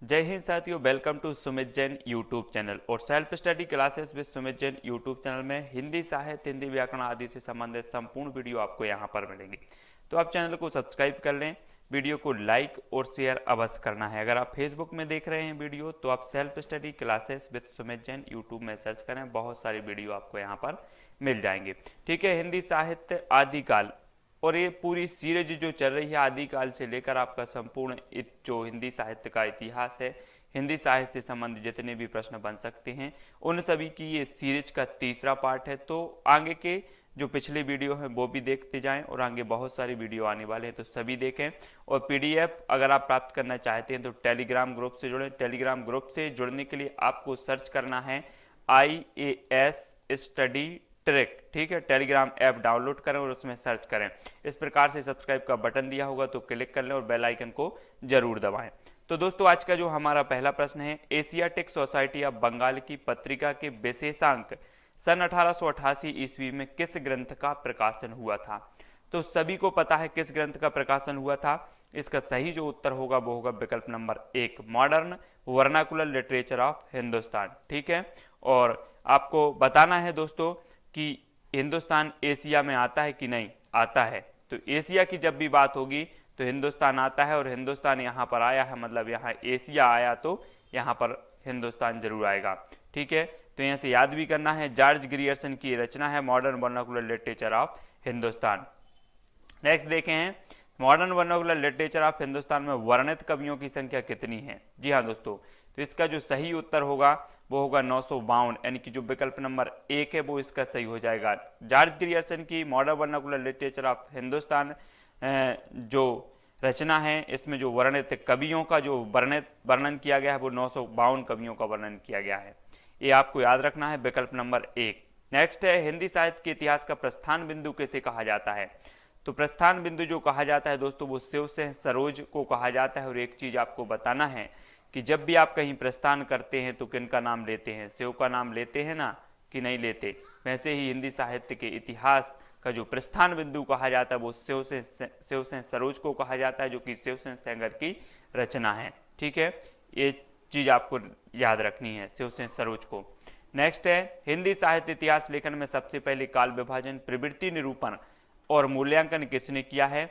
जय हिंद साथियों, welcome to Sumit Jain YouTube channel और self study classes with Sumit Jain YouTube channel में हिंदी साहित्य, हिंदी व्याकरण आदि से संबंधित संपूर्ण वीडियो आपको यहाँ पर मिलेंगी। तो आप चैनल को सब्सक्राइब कर लें, वीडियो को लाइक और शेयर अवश्य करना है। अगर आप फेसबुक में देख रहे हैं वीडियो तो आप self study classes with Sumit Jain YouTube में सर्च करें, बहुत सारी वीडियो आपको यहाँ पर मिल जाएंगे। ठीक है, हिंदी साहित्य आदिकाल और ये पूरी सीरीज जो चल रही है आदिकाल से लेकर आपका संपूर्ण जो हिंदी साहित्य का इतिहास है, हिंदी साहित्य से संबंधित जितने भी प्रश्न बन सकते हैं उन सभी की ये सीरीज का तीसरा पार्ट है। तो आगे के जो पिछले वीडियो हैं वो भी देखते जाएं और आगे बहुत सारी वीडियो आने वाले हैं तो सभी देखें। और पीडीएफ अगर आप प्राप्त करना चाहते हैं तो टेलीग्राम ग्रुप से जुड़ें। टेलीग्राम ग्रुप से जुड़ने के लिए आपको सर्च करना है IAS स्टडी ट्रैक। ठीक है, टेलीग्राम ऐप डाउनलोड करें और उसमें सर्च करें। इस प्रकार से सब्सक्राइब का बटन दिया होगा तो क्लिक कर लें और बेल आइकन को जरूर दबाएं। तो दोस्तों, आज का जो हमारा पहला प्रश्न है, एशियाटिक सोसाइटी ऑफ बंगाल की पत्रिका के विशेषांक सन 1888 ईस्वी में किस ग्रंथ का प्रकाशन हुआ था? तो सभी को पता है किस ग्रंथ का प्रकाशन हुआ था। इसका सही जो उत्तर होगा वो होगा विकल्प number 1, modern vernacular literature of Hindustan. ठीक है, और आपको बताना है दोस्तों कि हिंदुस्तान एशिया में आता है कि नहीं आता है। तो एशिया की जब भी बात होगी तो हिंदुस्तान आता है, और हिंदुस्तान यहाँ पर आया है मतलब यहाँ एशिया आया तो यहाँ पर हिंदुस्तान जरूर आएगा। ठीक है, तो यहाँ से याद भी करना है, जॉर्ज ग्रियर्सन की रचना है modern vernacular literature of Hindustan. Next देखें हैं, modern vernacular literature of Hindustan में वर्णित कवियों की संख्या कितनी है? जी हाँ दोस्तों, तो इसका जो सही उत्तर होगा वो होगा 952, यानी कि जो विकल्प नंबर 1 है वो इसका सही हो जाएगा। जॉर्ज ग्रियर्सन की modern vernacular literature of Hindustan जो रचना है, इसमें जो वर्णित कवियों का जो वर्णन किया गया है वो 952 कवियों का वर्णन किया गया है। ये आपको याद रखना है, विकल्प नंबर 1। नेक्स्ट है, हिंदी साहित्य के इतिहास का प्रस्थान बिंदु किसे कहा जाता है? तो प्रस्थान बिंदु जो कहा जाता है दोस्तों वो शिव से सरोज को कहा जाता है। और एक चीज आपको बताना है कि जब भी आप कहीं प्रस्थान करते हैं तो किनका नाम लेते हैं? शिव का नाम लेते हैं ना, कि नहीं लेते? वैसे ही हिंदी साहित्य के इतिहास का जो प्रस्थान बिंदु कहा जाता है वो शिव से सरोज को कहा जाता है, जो कि शिव सेन सेंगर की रचना है। ठीक है, ये चीज आपको याद रखनी है, शिव सेन सरोज को। नेक्स्ट है, हिंदी साहित्य इतिहास लेखन में सबसे पहले काल विभाजन, प्रवृत्ति निरूपण और मूल्यांकन किसने किया है?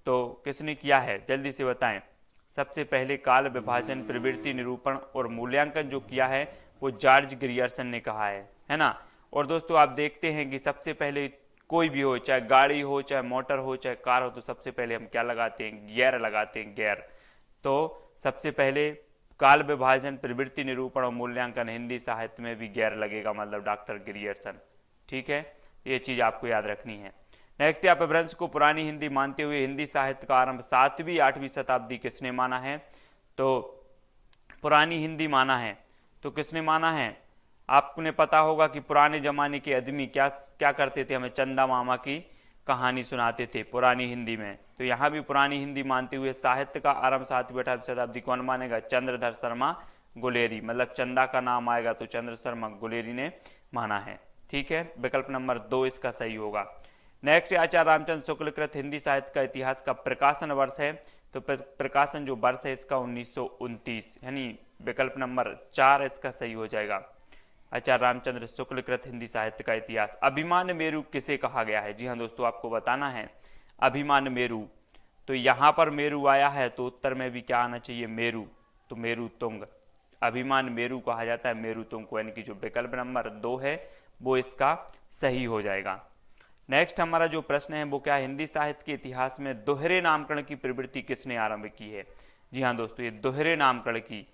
तो किसने किया है जल्दी से बताएं। सबसे पहले काल विभाजन, प्रवृत्ति निरूपण और मूल्यांकन जो किया है वो जॉर्ज ग्रियर्सन ने कहा है ना। और दोस्तों आप देखते हैं कि सबसे पहले कोई भी हो, चाहे गाड़ी हो, चाहे मोटर हो, चाहे कार हो, तो सबसे पहले हम क्या लगाते हैं? गियर लगाते हैं, गियर। तो सबसे पहले काल विभाजन, प्रवृत्ति निरूपण और मूल्यांकन, हिंदी साहित्य में भी गियर लगेगा, मतलब डॉक्टर ग्रियर्सन। ठीक है, ये चीज आपको याद रखनी है। नेक्स्ट, अपभ्रंश को पुरानी हिंदी मानते हुए हिंदी साहित्य का आरंभ 7वीं 8वीं शताब्दी किसने माना है? तो पुरानी हिंदी माना है तो किसने माना है? आपने पता होगा कि पुराने जमाने के आदमी क्या क्या करते थे, हमें चंदा मामा की कहानी सुनाते थे पुरानी हिंदी में। तो यहाँ भी पुरानी हिंदी मानते हुए साहित्य का आरंभ 7वीं 8वीं शताब्दी कौन मानेगा? चंद्रधर शर्मा गुलेरी, मतलब चंदा का नाम आएगा तो चंद्र शर्मा गुलेरी ने माना है। ठीक है, विकल्प नंबर 2 इसका सही होगा। नेक्स्ट, आचार्य रामचंद्र शुक्ल कृत हिंदी साहित्य का इतिहास का प्रकाशन वर्ष है? तो प्रकाशन जो वर्ष है इसका 1929, यानी विकल्प नंबर 4 इसका सही हो जाएगा। आचार्य रामचंद्र शुक्ल कृत हिंदी साहित्य का इतिहास। अभिमान मेरु किसे कहा गया है? जी हाँ दोस्तों, आपको बताना है अभिमान मेरु। तो यहाँ पर मेरु आया है तो उत्तर में भी क्या आना चाहिए? मेरु। तो मेरु तुंग, अभिमान मेरु कहा जाता है मेरु तुंग को, यानी कि जो विकल्प नंबर 2 है वो इसका सही हो जाएगा। नेक्स्ट हमारा जो प्रश्न है वो क्या है? हिंदी साहित्य के इतिहास में दोहरे नामकरण की प्रवृत्ति किसने आरंभ की है? जी हाँ दोस्तों, ये दोहरे नामकरण की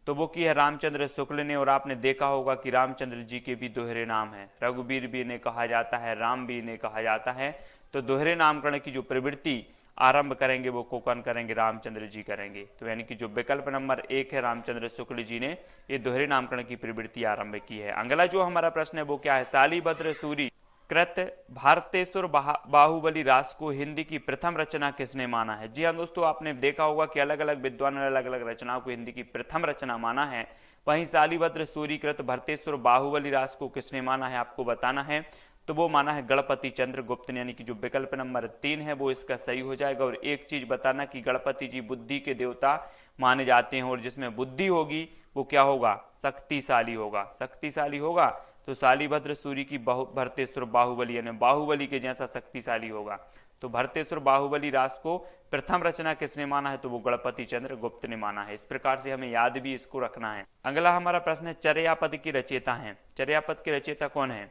तो वो की है रामचंद्र शुक्ल ने। और आपने देखा होगा कि रामचंद्र जी के भी दोहरे नाम है, रघुवीर भी इन्हें कहा जाता है, राम भी इन्हें कहा जाता है। तो दोहरे नामकरण की जो प्रवृत्ति आरंभ करेंगे वो कौन करेंगे? रामचंद्र जी करेंगे। तो यानी कि जो विकल्प नंबर 1 है, रामचंद्र शुक्ल जी ने ये दोहरे नामकरण की प्रवृत्ति आरंभ की है। अगला जो हमारा प्रश्न है वो क्या है? शालीभद्र सूरी कृत भारतेश्वर बाहुबली रास को हिंदी की प्रथम रचना किसने माना है? जी हाँ दोस्तों, आपने देखा होगा कि अलग अलग विद्वानों ने अलग अलग रचनाओं को हिंदी की प्रथम रचना माना है। वहीं शालीभद्र सूरी कृत भरतेश्वर बाहुबली रास को किसने माना है? आपको बताना है। तो वो माना है गणपति चंद्र गुप्त ने, यानी कि जो विकल्प नंबर 3 है वो इसका सही हो जाएगा। और एक चीज बताना कि गणपति जी बुद्धि के देवता माने जाते हैं, और जिसमें बुद्धि होगी वो क्या होगा, शक्तिशाली होगा। शक्तिशाली होगा तो शालिभद्र सूर्य की भरतेश्वर बाहुबली, यानी बाहुबली के जैसा शक्तिशाली होगा। तो भरतेश्वर बाहुबली रास को प्रथम रचना किसने माना है, तो वो गणपति चंद्र गुप्त ने माना है। इस प्रकार से हमें याद भी इसको रखना है। अगला हमारा प्रश्न है चर्यापद की रचयिता है। चर्यापद की रचयिता कौन है,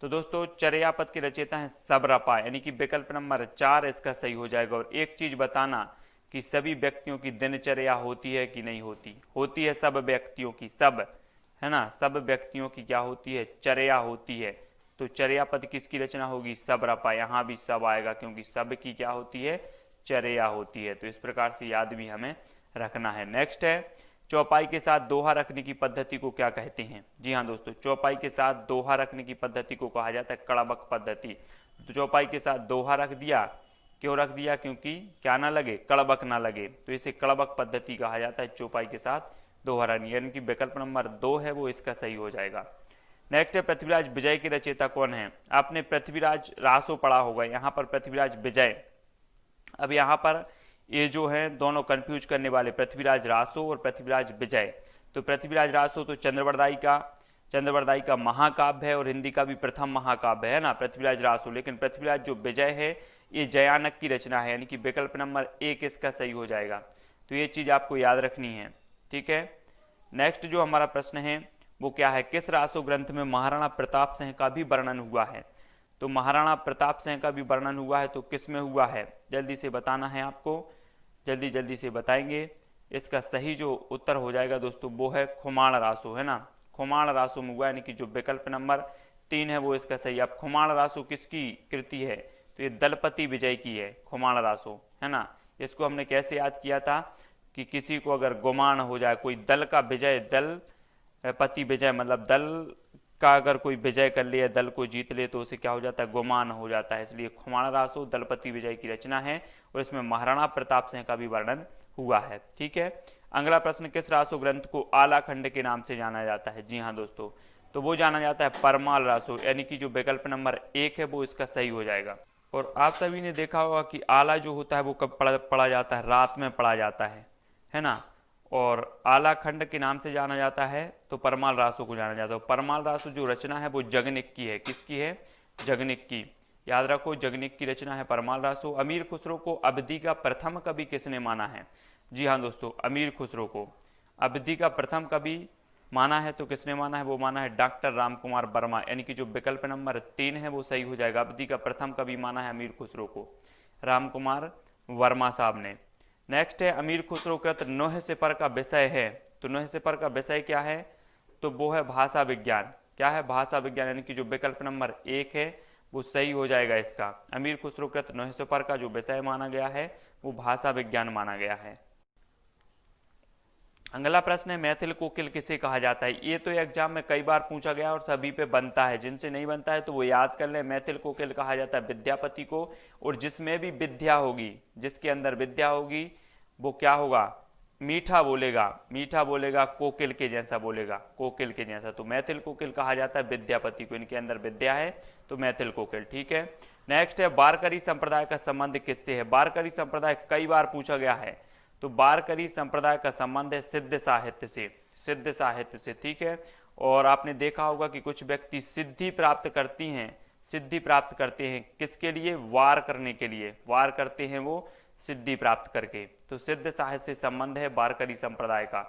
तो दोस्तों चर्यापद के रचयिता है शबरपा, यानी कि विकल्प नंबर 4 इसका सही हो जाएगा। और एक चीज बताना कि सभी व्यक्तियों की दिनचर्या होती है कि नहीं होती, होती है सब व्यक्तियों की, सब है ना, सब व्यक्तियों की क्या होती है, चर्या होती है। तो चर्यापद किसकी रचना होगी, शबरपा। यहाँ भी सब आएगा क्योंकि सब की क्या होती है, चर्या होती है। तो इस प्रकार से याद भी हमें रखना है। नेक्स्ट है चौपाई के साथ दोहा रखने की पद्धति को क्या कहते हैं। जी हाँ दोस्तों, चौपाई के साथ दोहा रखने की पद्धति को कहा जाता है कड़बक पद्धति। तो चौपाई के साथ दोहा रख दिया, क्यों रख दिया, क्योंकि क्या ना लगे, कड़बक ना लगे, तो इसे कड़बक पद्धति कहा जाता है। चौपाई के साथ दोहा रखनी, यानी कि विकल्प नंबर 2 है वो इसका सही हो जाएगा। नेक्स्ट है पृथ्वीराज विजय के रचयिता कौन है। आपने पृथ्वीराज रासो पढ़ा होगा, यहाँ पर पृथ्वीराज विजय। अब यहाँ पर ये जो है दोनों कंफ्यूज करने वाले, पृथ्वीराज रासो और पृथ्वीराज विजय। तो पृथ्वीराज रासो तो चंद्रवरदाई का महाकाव्य है और हिंदी का भी प्रथम महाकाव्य है ना पृथ्वीराज रासो। लेकिन पृथ्वीराज जो विजय है ये जयानक की रचना है, यानी कि विकल्प नंबर 1 इसका सही हो जाएगा। तो ये चीज आपको याद रखनी है, ठीक है। नेक्स्ट जो हमारा प्रश्न है वो क्या है, किस रासो ग्रंथ में महाराणा प्रताप सिंह का भी वर्णन हुआ है। तो महाराणा प्रताप सिंह का भी वर्णन हुआ है, तो किस में हुआ है, जल्दी से बताना है आपको, जल्दी जल्दी से बताएंगे। इसका सही जो उत्तर हो जाएगा दोस्तों वो है खुमाण रासो, है ना, खुमाण रासो में हुआ, यानी कि जो विकल्प नंबर 3 है वो इसका सही। अब खुमाण रासो किसकी कृति है, तो ये दलपति विजय की है खुमाण रासो, है ना। इसको हमने कैसे याद किया था कि किसी को अगर गुमान हो जाए, कोई दल का विजय, दल पति विजय मतलब दल का अगर कोई विजय कर ले, दल को जीत ले, तो उसे क्या हो जाता है, गुमान हो जाता है। इसलिए खुमाण रासो दलपति विजय की रचना है और इसमें महाराणा प्रताप सिंह का भी वर्णन हुआ है, ठीक है। अगला प्रश्न, किस रासो ग्रंथ को आलाखंड के नाम से जाना जाता है। जी हाँ दोस्तों, तो वो जाना जाता है परमाल रासो, यानी कि जो विकल्प नंबर 1 है वो इसका सही हो जाएगा। और आप सभी ने देखा होगा कि आला जो होता है वो कब पढ़ा जाता है, रात में पढ़ा जाता है ना। और आलाखंड के नाम से जाना जाता है तो परमाल रासो को जाना जाता है। परमाल रासो जो रचना है वो जगनिक की है, किसकी है, जगनिक की, याद रखो जगनिक की रचना है परमाल रासो। अमीर खुसरो को अवधी का प्रथम कवि किसने माना है। जी हाँ दोस्तों, अमीर खुसरो को अवधी का प्रथम कवि माना है, तो किसने माना है, वो माना है डॉक्टर राम कुमार वर्मा, यानी कि जो विकल्प नंबर 3 है वो सही हो जाएगा। अवधी का प्रथम कवि माना है अमीर खुसरो को राम कुमार वर्मा साहब ने। नेक्स्ट है अमीर खुसरो कृत नौह सिपर का विषय है। तो नौह सिपर का विषय क्या है, तो वो है भाषा विज्ञान। क्या है, भाषा विज्ञान, यानी कि जो विकल्प नंबर 1 है वो सही हो जाएगा इसका। अमीर खुसरो कृत नौह सिपर का जो विषय माना गया है वो भाषा विज्ञान माना गया है। अगला प्रश्न है मैथिल कोकिल किसे कहा जाता है। ये तो एग्जाम में कई बार पूछा गया और सभी पे बनता है, जिनसे नहीं बनता है तो वो याद कर ले। मैथिल कोकिल कहा जाता है विद्यापति को, और जिसमें भी विद्या होगी, जिसके अंदर विद्या होगी वो क्या होगा, मीठा बोलेगा, मीठा बोलेगा, कोकिल के जैसा बोलेगा, कोकिल के जैसा। तो मैथिल कोकिल कहा जाता है विद्यापति को, इनके अंदर विद्या है तो मैथिल कोकिल, ठीक है। नेक्स्ट है वारकरी संप्रदाय का संबंध किससे है। वारकरी संप्रदाय कई बार पूछा गया है, तो वारकरी संप्रदाय का संबंध है सिद्ध साहित्य से, सिद्ध साहित्य से, ठीक है। और आपने देखा होगा कि कुछ व्यक्ति सिद्धि प्राप्त करती हैं, सिद्धि प्राप्त करते हैं किसके लिए, वार करने के लिए, वार करते हैं वो सिद्धि प्राप्त करके। तो सिद्ध साहित्य से संबंध है वारकरी संप्रदाय का,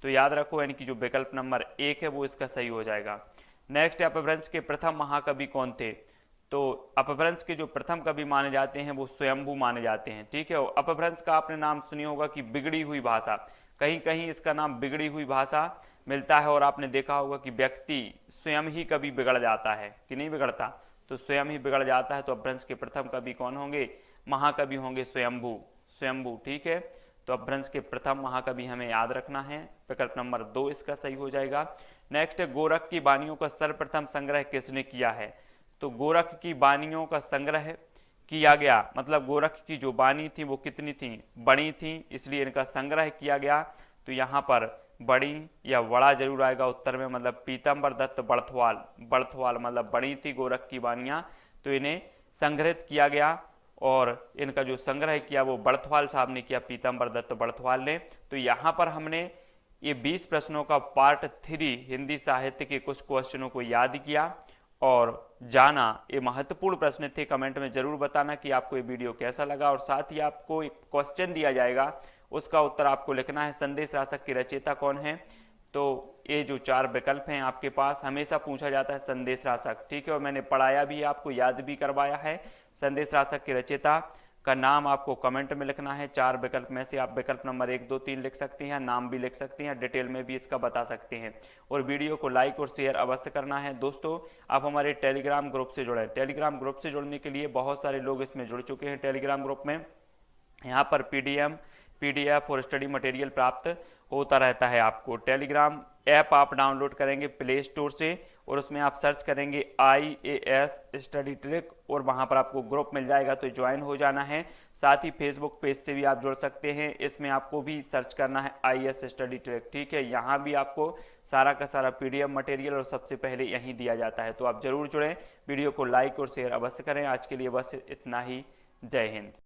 तो याद रखो, यानी कि जो विकल्प नंबर 1 है वो इसका सही हो जाएगा। नेक्स्ट अपभ्रंश के प्रथम महाकवि कौन थे। तो अपभ्रंश के जो प्रथम कवि माने जाते हैं वो स्वयंभू माने जाते हैं, ठीक है। अपभ्रंश का आपने नाम सुनी होगा कि बिगड़ी हुई भाषा, कहीं कहीं इसका नाम बिगड़ी हुई भाषा मिलता है। और आपने देखा होगा कि व्यक्ति स्वयं ही कभी बिगड़ जाता है कि नहीं बिगड़ता, तो स्वयं ही बिगड़ जाता है। तो अपभ्रंश के प्रथम कवि कौन होंगे, महाकवि होंगे स्वयंभू, स्वयंभू, ठीक है। तो अपभ्रंश के प्रथम महाकवि हमें याद रखना है, विकल्प नंबर 2 इसका सही हो जाएगा। नेक्स्ट गोरख की वाणियों का सर्वप्रथम संग्रह किसने किया है। तो गोरख की वाणियों का संग्रह किया गया, मतलब गोरख की जो वाणी थी वो कितनी थी, बड़ी थी, इसलिए इनका संग्रह किया गया। तो यहाँ पर बड़ी या बड़ा जरूर आएगा उत्तर में, मतलब पीतम्बर दत्त बड़थवाल, बड़थवाल मतलब बड़ी थी गोरख की वानियाँ, तो इन्हें संग्रहित किया गया और इनका जो संग्रह किया वो बड़थवाल साहब ने किया, पीतम्बर दत्त बड़थवाल ने। तो यहाँ पर हमने ये 20 प्रश्नों का पार्ट 3 हिंदी साहित्य के कुछ क्वेश्चनों को याद किया और जाना। ये महत्वपूर्ण प्रश्न थे, कमेंट में जरूर बताना कि आपको ये वीडियो कैसा लगा। और साथ ही आपको एक क्वेश्चन दिया जाएगा, उसका उत्तर आपको लिखना है, संदेश राशक के रचयिता कौन है। तो ये जो 4 विकल्प हैं आपके पास, हमेशा पूछा जाता है संदेश राशक, ठीक है, और मैंने पढ़ाया भी, आपको याद भी करवाया है। संदेश राशक के रचयिता का नाम आपको कमेंट में लिखना है। 4 विकल्प में से आप विकल्प नंबर 1, 2, 3 लिख सकती हैं, नाम भी लिख सकती हैं, डिटेल में भी इसका बता सकते हैं। और वीडियो को लाइक और शेयर अवश्य करना है। दोस्तों, आप हमारे टेलीग्राम ग्रुप से जुड़े, टेलीग्राम ग्रुप से जुड़ने के लिए बहुत सारे लोग इसमें जुड़ चुके हैं। टेलीग्राम ग्रुप में यहाँ पर पीडीएफ और स्टडी मटेरियल प्राप्त होता रहता है। आपको टेलीग्राम ऐप आप डाउनलोड करेंगे प्ले स्टोर से और उसमें आप सर्च करेंगे IAS स्टडी ट्रिक और वहाँ पर आपको ग्रुप मिल जाएगा, तो ज्वाइन हो जाना है। साथ ही फेसबुक पेज से भी आप जुड़ सकते हैं, इसमें आपको भी सर्च करना है IAS स्टडी ट्रिक, ठीक है। यहाँ भी आपको सारा का सारा PDF मटेरियल और सबसे पहले यहीं दिया जाता है, तो आप जरूर जुड़ें। वीडियो को लाइक और शेयर अवश्य करें। आज के लिए बस इतना ही। जय हिंद।